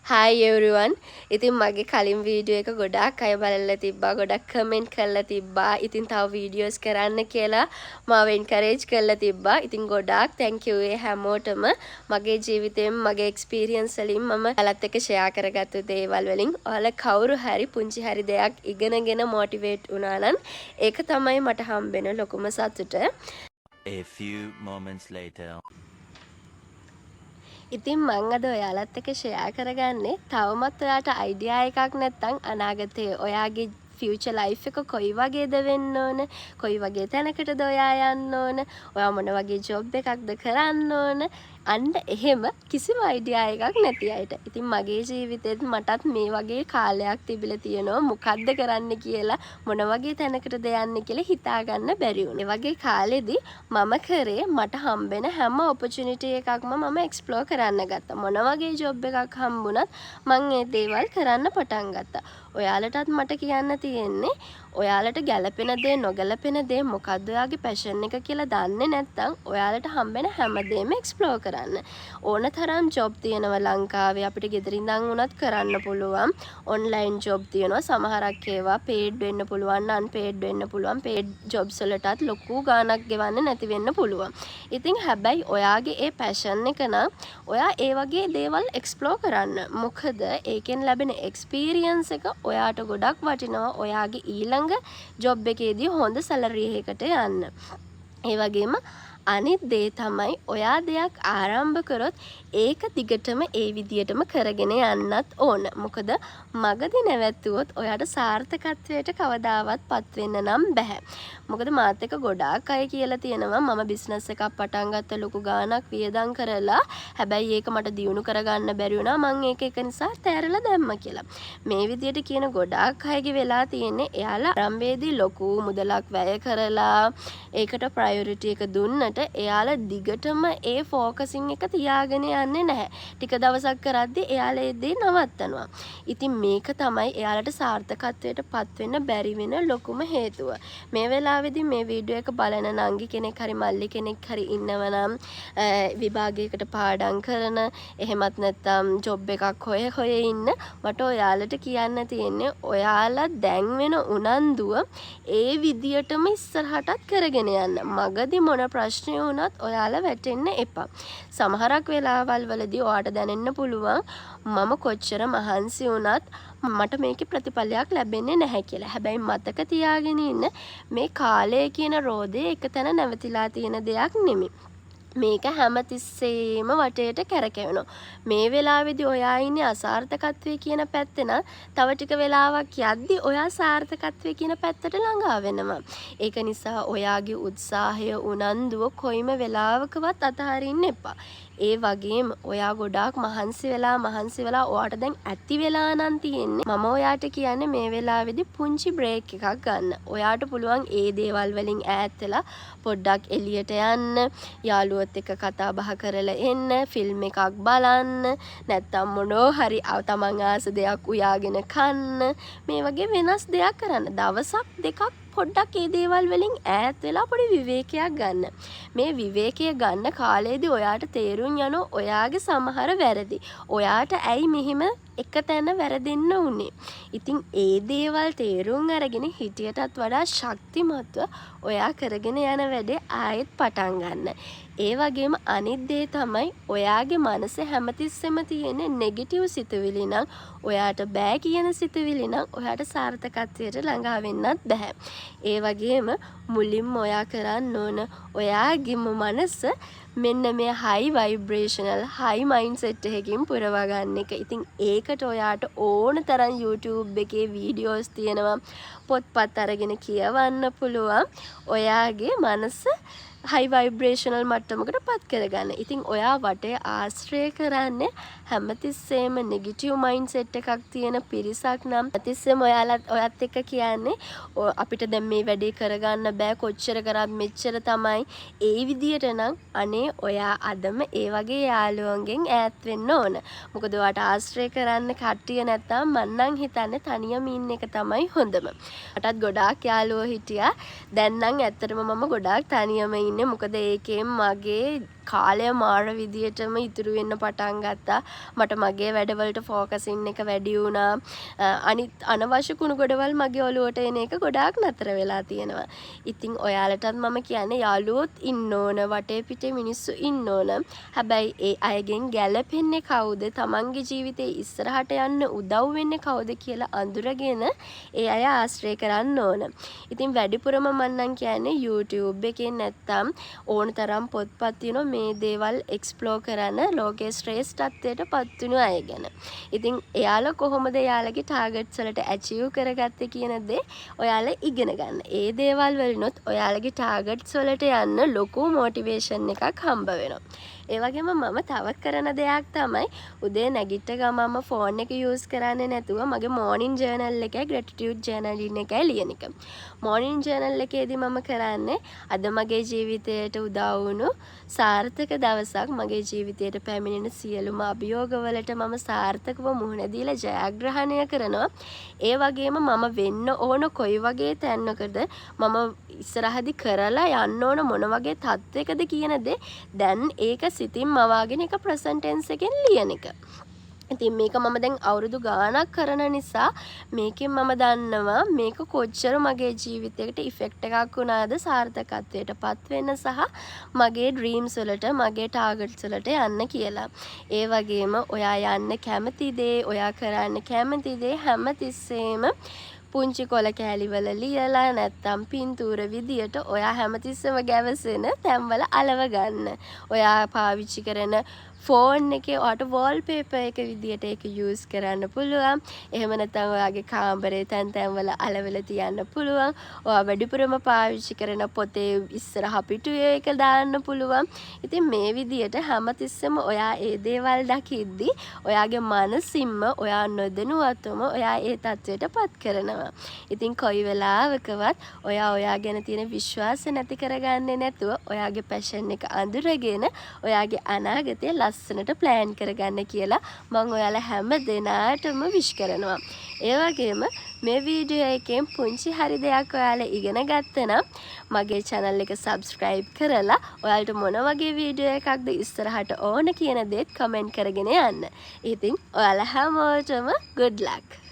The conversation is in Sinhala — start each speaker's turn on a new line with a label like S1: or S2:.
S1: Hi everyone. ඉතින් මගේ කලින් වීඩියෝ එක ගොඩාක් අය බලලා තිබ්බා. ගොඩක් කමෙන්ට් කරලා තිබ්බා. ඉතින් තව වීඩියෝස් කරන්න කියලා මාව එන්කරේජ් කරලා තිබ්බා. ඉතින් ගොඩාක් thank you ඒ හැමෝටම. මගේ ජීවිතේම මගේ එක්ස්පීරියන්ස් වලින් මම ඔයාලත් එක්ක ෂෙයා කරගත්තු දේවල් වලින් ඔයාලා කවුරු හරි පුංචි හරි දෙයක් ඉගෙනගෙන මොටිවේට් වුණා නම් ඒක තමයි මට හම්බෙන ලොකුම සතුට.
S2: A few moments later.
S1: ඉතින් මං අද ඔයාලත් එක්ක ෂෙයා කරගන්නේ තවමත් ඔයාට අයිඩියා එකක් නැත්නම් අනාගතයේ ඔයාගේ ෆියුචර් ලයිෆ් එක කොයි වගේද වෙන්න ඕන, කොයි වගේ තැනකටද ඔයා යන්න ඕන, ඔයා මොන වගේ ජොබ් එකක්ද කරන්න ඕන, අන්න එහෙම කිසිම අයිඩියා එකක් නැති අයට. ඉතින් මගේ ජීවිතේත් මටත් මේ වගේ කාලයක් තිබිලා තියෙනවා මොකද්ද කරන්න කියලා, මොන වගේ තැනකටද යන්නේ කියලා හිතාගන්න බැරි වුණා. ඒ වගේ කාලෙදි මම කරේ මට හම්බෙන හැම ඔපචුනිටි එකක්ම මම එක්ස්ප්ලෝර් කරන්න ගත්තා. මොන වගේ ජොබ් එකක් හම්බුණත් මම ඒ දේවල් කරන්න පටන් ගත්තා. ඔයාලටත් මට කියන්න තියෙන්නේ ඔයාලට ගැළපෙන දේ නොගැළපෙන දේ මොකද්ද ඔයාගේ පැෂන් එක කියලා දන්නේ නැත්නම් ඔයාලට හම්බෙන හැමදේම එක්ස්ප්ලෝර් කරන්න. ඕන තරම් ජොබ් තියෙනවා ලංකාවේ අපිට ගෙදරින් ඉඳන් උනත් කරන්න පුළුවන්. ඔන්ලයින් ජොබ් තියෙනවා සමහරක් ඒවා පේඩ් වෙන්න පුළුවන්, අන්පේඩ් වෙන්න පුළුවන්. පේඩ් ජොබ්ස් වලටත් ලොකු ගාණක් ගෙවන්න නැති වෙන්න පුළුවන්. ඉතින් හැබැයි ඔයාගේ ඒ පැෂන් එක නම් ඔයා ඒ වගේ දේවල් එක්ස්ප්ලෝර් කරන්න. මොකද ඒකෙන් ලැබෙන එක්ස්පීරියන්ස් එක ඔයාට ගොඩක් වටිනවා ඔයාගේ ඊළඟ ජොබ් එකේදී හොඳ සැලරි එකකට යන්න. ඒ වගේම අනිත් දේ තමයි ඔයා දෙයක් ආරම්භ කරොත් ඒක දිගටම ඒ විදියටම කරගෙන යන්නත් ඕන. මොකද මගදී නැවැත්තුවොත් ඔයාට සාර්ථකත්වයට කවදාවත් පත් වෙන්න නම් බෑ. මොකද මාත් එක්ක ගොඩාක් අය කියලා තියෙනවා මම බිස්නස් එකක් පටන් ගත්ත ලොකු ගාණක් වියදම් කරලා හැබැයි ඒක මට දියුණු කරගන්න බැරි වුණා මම ඒක නිසා තෑරලා දැම්මා කියලා. මේ විදියට කියන ගොඩාක් අයගේ වෙලා තියෙන්නේ එයාලා ආරම්භයේදී ලොකු මුදලක් වැය කරලා ඒකට ප්‍රයොරිටි එක දුන්නට එයාලා දිගටම ඒ ફોකසින් එක තියාගෙන යන්නේ නැහැ. ටික දවසක් කරද්දී එයාලා ඒ දේ නවත්තනවා. ඉතින් මේක තමයි එයාලට සාර්ථකත්වයට පත් වෙන්න බැරි වෙන ලොකුම හේතුව. මේ වෙලාවේදී මේ වීඩියෝ එක බලන නංගි කෙනෙක් හරි මල්ලි කෙනෙක් හරි ඉන්නවනම් විභාගයකට පාඩම් කරන එහෙමත් නැත්නම් ජොබ් එකක් හොය ඉන්න මට ඔයාලට කියන්න තියෙන්නේ ඔයාලා දැන් වෙන උනන්දුව ඒ විදියටම ඉස්සරහටත් කරගෙන යන්න. මගදී මොන ප්‍රශ්න වුණත් ඔයාලා වැටෙන්න එපා. සමහරක් වෙලාවල් වලදී ඔයාට දැනෙන්න පුළුවන් මම කොච්චර මහන්සි වුණත් මට මේකේ ප්‍රතිඵලයක් ලැබෙන්නේ නැහැ කියලා. හැබැයි මතක තියාගෙන ඉන්න මේ කාලය කියන රෝදේ එක තැන නැවතිලා තියෙන දෙයක් නෙමෙයි. මේක හැමතිස්සෙම වටේට කැරකෙනවා. මේ වෙලාවේදී ඔයා ඉන්නේ අසාර්ථකත්වයේ කියන පැත්තේ නම් තව ටික වෙලාවක් යද්දි ඔයා සාර්ථකත්වයේ කියන පැත්තට ළඟා වෙනවා. ඒක නිසා ඔයාගේ උත්සාහය උනන්දුව කොයිම වෙලාවකවත් අතහරින්න එපා. ඒ වගේම ඔයා ගොඩාක් මහන්සි වෙලා ඔයාට දැන් ඇති වෙලා නම් තියෙන්නේ මම ඔයාට කියන්නේ මේ වෙලාවේදී පුංචි බ්‍රේක් එකක් ගන්න. ඔයාට පුළුවන් ඒ දේවල් වලින් ඈත් වෙලා පොඩ්ඩක් එළියට යන්න, යාළුවොත් එක්ක කතා බහ කරලා එන්න, ෆිල්ම් එකක් බලන්න, නැත්තම් මොනෝ හරි තමන් ආස දෙයක් උයාගෙන කන්න. මේ වගේ වෙනස් දෙයක් කරන්න. දවසක් දෙකක් පොඩ්ඩක් ඒ දේවල් වලින් ඈත් වෙලා පොඩි විවේකයක් ගන්න. මේ විවේකය ගන්න කාලේදී ඔයාට තේරුම් යනවා ඔයාගේ සමහර වැරදි. ඔයාට ඇයි මෙහෙම එක තැන වැරදෙන්න උනේ. ඉතින් ඒ දේවල් තේරුම් අරගෙන හිටියටත් වඩා ශක්තිමත්ව ඔයා කරගෙන යන වැඩේ ආයෙත් පටන් ගන්න. ඒ වගේම අනිත් දේ තමයි ඔයාගේ මනස හැමතිස්සෙම තියෙන නෙගටිව් සිතුවිලි නම් ඔයාට බෑ කියන සිතුවිලි නම් ඔයාට සාර්ථකත්වයට ළඟා වෙන්නත් බෑ. ඒ වගේම මුලින්ම ඔයා කරන්න ඕන ඔයාගේම මනස මෙන්න මේ හයි වයිබ්‍රේෂනල් හයි මයින්ඩ්සෙට් එකකින් පුරවා ගන්න එක. ඉතින් ඒකට ඔයාට ඕන තරම් YouTube එකේ වීඩියෝස් තියෙනවා. පොත්පත් අරගෙන කියවන්න පුළුවන්. ඔයාගේ මනස හයි වයිබ්‍රේෂනල් මට්ටමකට පත් කරගන්න. ඉතින් ඔයා වටේ ආශ්‍රය කරන්නේ හැමතිස්සෙම නෙගටිව් මයින්ඩ්සෙට් එකක් තියෙන පිරිසක් නම් හැමතිස්සෙම ඔයත් එක්ක කියන්නේ අපිට දැන් මේ වැඩේ කරගන්න බෑ කොච්චර කරත් මෙච්චර තමයි. ඒ විදියට නම් අනේ ඔයා අදම ඒ වගේ යාළුවන්ගෙන් ඈත් වෙන්න ඕන. මොකද ඔයාට ආශ්‍රය කරන්න කට්ටිය නැත්තම් මං නම් හිතන්නේ තනියම ඉන්න එක තමයි හොඳම. මටත් ගොඩාක් යාළුවෝ හිටියා. දැන් නම් ඇත්තටම මම ගොඩාක් තනියම ඉන්නේ. මොකද ඒකෙන් මගේ කාලය මාර විදියටම ඉතුරු වෙන්න පටන් ගත්තා. මට මගේ වැඩවලට ෆෝකසින් එක වැඩි වුණා. අනිත් අනවශ්‍ය කුණු ගොඩවල් මගේ ඔලුවට එන එක ගොඩාක් නතර වෙලා තියෙනවා. ඉතින් ඔයාලටත් මම කියන්නේ යාළුවොත් ඉන්න ඕන, වටේ පිටේ මිනිස්සු ඉන්න ඕන. හැබැයි ඒ අයගෙන් ගැලපෙන්නේ කවුද? තමන්ගේ ජීවිතේ ඉස්සරහට යන්න උදව් වෙන්නේ කවුද කියලා අඳුරගෙන ඒ අය ආශ්‍රය කරන්න ඕන. ඉතින් වැඩිපුරම මම නම් කියන්නේ YouTube එකේ නැත්තම් ඕන තරම් පොත්පත් තියෙනවා මේ දේවල් එක්ස්ප්ලෝර් කරන ලෝකයේ ශ්‍රේෂ්ඨත්වයට පත් වෙන අය ගැන. ඉතින් එයාලා කොහොමද එයාලගේ ටාගට්ස් වලට ඇචීව් කරගත්තේ කියන දේ ඔයාලා ඉගෙන ගන්න. ඒ දේවල් වලිනුත් ඔයාලගේ ටාගට්ස් වලට යන්න ලොකු මොටිවේෂන් එකක් හම්බ වෙනවා. ඒ වගේම මම තවත් කරන දෙයක් තමයි උදේ නැගිට ගමන්ම ෆෝන් එක යූස් කරන්නේ නැතුව මගේ මෝර්නින් ජර්නල් එකේ ග්‍රැටිටියුඩ් ජර්නලින් එකයි ලියන එක. මෝර්නින් ජර්නල් එකේදී මම කරන්නේ අද මගේ ජීවිතයට උදව් වුණු සාර්ථක දවසක්, මගේ ජීවිතයට පැමිණෙන සියලුම අභියෝගවලට මම සාර්ථකව මුහුණ දීලා ජයග්‍රහණය කරනවා. ඒ වගේම මම වෙන්න ඕන කොයි වගේ තැනකද මම ඉස්සරහදී කරලා යන්න ඕන මොන වගේ තත්වයකද කියන දේ දැන් ඒක සිතින් මවාගෙන එක ප්‍රසන්ට් ටෙන්ස් එකෙන් ලියන එක. ඉතින් මේක මම දැන් අවුරුදු ගාණක් කරන නිසා මේකෙන් මම දන්නවා මේක කොච්චර මගේ ජීවිතයකට ඉෆෙක්ට් එකක් වුණාද සාර්ථකත්වයට පත් වෙන්න සහ මගේ ඩ්‍රීම්ස් වලට මගේ ටාගට්ස් වලට යන්න කියලා. ඒ වගේම ඔයා යන්න කැමති දේ, ඔයා කරන්න කැමති දේ හැමතිස්සෙම පුංචි කොළ කෑලිවල ලියලා නැත්තම් පින්තූර විදියට ඔයා හැමතිස්සෙම ගැවසෙන තැන්වල අලව ගන්න. ඔයා පාවිච්චි කරන ෆෝන් එකේ ඔයාට වෝල්පේපර් එක විදියට ඒක යූස් කරන්න පුළුවන්. එහෙම නැත්නම් ඔයාගේ කාමරේ තැන් තැන්වල අලවල තියන්න පුළුවන්. ඔයා වැඩිපුරම පාවිච්චි කරන පොතේ ඉස්සරහ පිටුවේ එක දාන්න පුළුවන්. ඉතින් මේ විදියට හැමතිස්සෙම ඔයා ඒ දේවල් දකිද්දි ඔයාගේ මනසින්ම ඔයා නොදැනුවත්වම ඔයා ඒ තත්වයට පත් කරනවා. ඉතින් කොයි වෙලාවකවත් ඔයා ගැන තියෙන විශ්වාස නැති කරගන්නේ නැතුව ඔයාගේ පැෂන් එක අඳුරගෙන ඔයාගේ අනාගතය ලස්සනට ප්ලෑන් කරගන්න කියලා මම ඔයාලා හැම දෙනාටම විශ් කරනවා. ඒ වගේම මේ වීඩියෝ එකෙන් පුංචි හරි දෙයක් ඔයාලා ඉගෙන ගත්තනම් මගේ channel එක subscribe කරලා ඔයාලට මොන වගේ වීඩියෝ එකක්ද ඉස්සරහට ඕන කියන දේත් කමෙන්ට් කරගෙන යන්න. ඉතින් ඔයාලා හැමෝටම good luck.